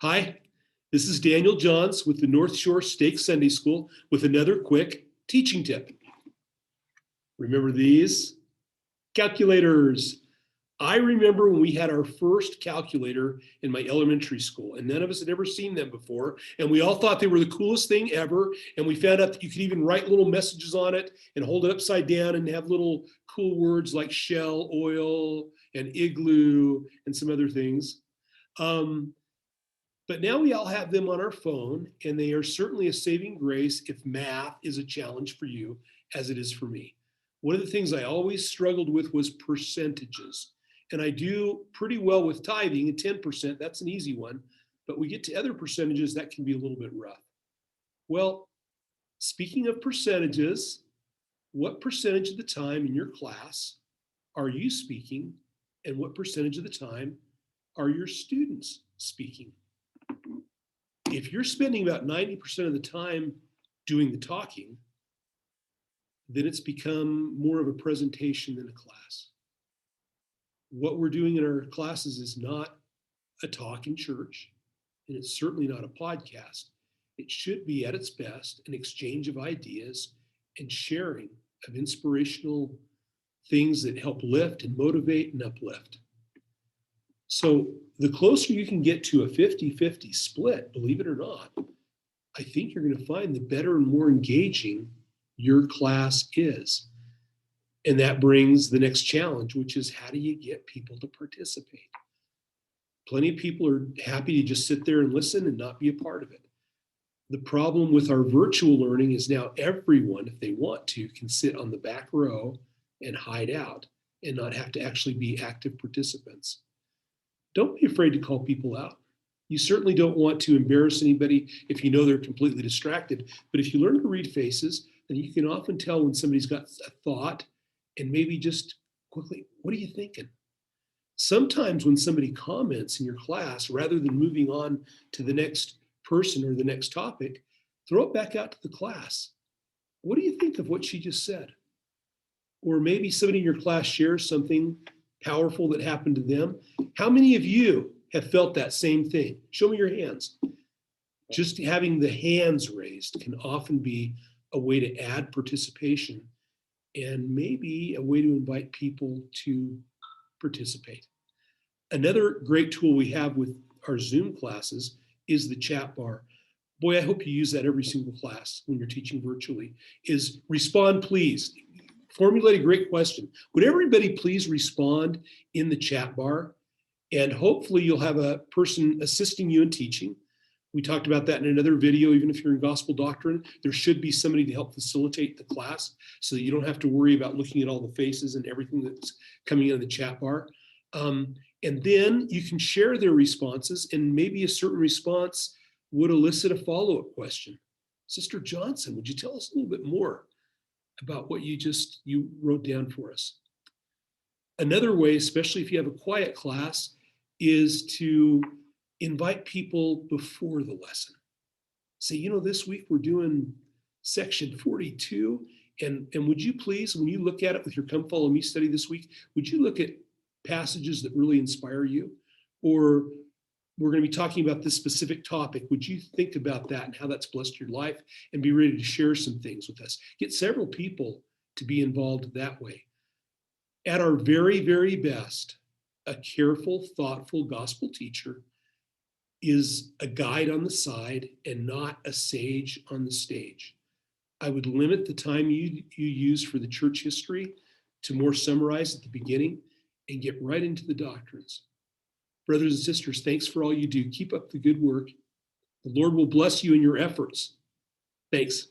Hi, this is Daniel Johns with the North Shore Stake Sunday School with another quick teaching tip. Remember these? Calculators. I remember when we had our first calculator in my elementary school, and none of us had ever seen them before, and we all thought they were the coolest thing ever, and we found out that you could even write little messages on it and hold it upside down and have little cool words like shell, oil, and igloo, and some other things. But now we all have them on our phone, and they are certainly a saving grace if math is a challenge for you, as it is for me. One of the things I always struggled with was percentages. And I do pretty well with tithing, and 10%, that's an easy one. But we get to other percentages that can be a little bit rough. Well, speaking of percentages, what percentage of the time in your class are you speaking, and what percentage of the time are your students speaking? If you're spending about 90% of the time doing the talking, then it's become more of a presentation than a class. What we're doing in our classes is not a talk in church, and it's certainly not a podcast. It should be at its best an exchange of ideas and sharing of inspirational things that help lift and motivate and uplift. So the closer you can get to a 50-50 split, believe it or not, I think you're going to find the better and more engaging your class is. And that brings the next challenge, which is how do you get people to participate? Plenty of people are happy to just sit there and listen and not be a part of it. The problem with our virtual learning is now everyone, if they want to, can sit on the back row and hide out and not have to actually be active participants. Don't be afraid to call people out. You certainly don't want to embarrass anybody if you know they're completely distracted. But if you learn to read faces, then you can often tell when somebody's got a thought and maybe just quickly, what are you thinking? Sometimes when somebody comments in your class, rather than moving on to the next person or the next topic, throw it back out to the class. What do you think of what she just said? Or maybe somebody in your class shares something powerful that happened to them. How many of you have felt that same thing? Show me your hands. Just having the hands raised can often be a way to add participation and maybe a way to invite people to participate. Another great tool we have with our Zoom classes is the chat bar. Boy, I hope you use that every single class when you're teaching virtually, is respond please. Formulate a great question. Would everybody please respond in the chat bar? And hopefully you'll have a person assisting you in teaching. We talked about that in another video. Even if you're in gospel doctrine, there should be somebody to help facilitate the class so that you don't have to worry about looking at all the faces and everything that's coming in the chat bar. And then you can share their responses, and maybe a certain response would elicit a follow-up question. Sister Johnson, would you tell us a little bit more about what you wrote down for us? Another way, especially if you have a quiet class, is to invite people before the lesson. Say, this week we're doing section 42, and would you please, when you look at it with your Come Follow Me study this week, would you look at passages that really inspire you? Or we're going to be talking about this specific topic. Would you think about that and how that's blessed your life and be ready to share some things with us? Get several people to be involved that way. At our very, very best, a careful, thoughtful gospel teacher is a guide on the side and not a sage on the stage. I would limit the time you use for the church history to more summarize at the beginning and get right into the doctrines. Brothers and sisters, thanks for all you do. Keep up the good work. The Lord will bless you in your efforts. Thanks.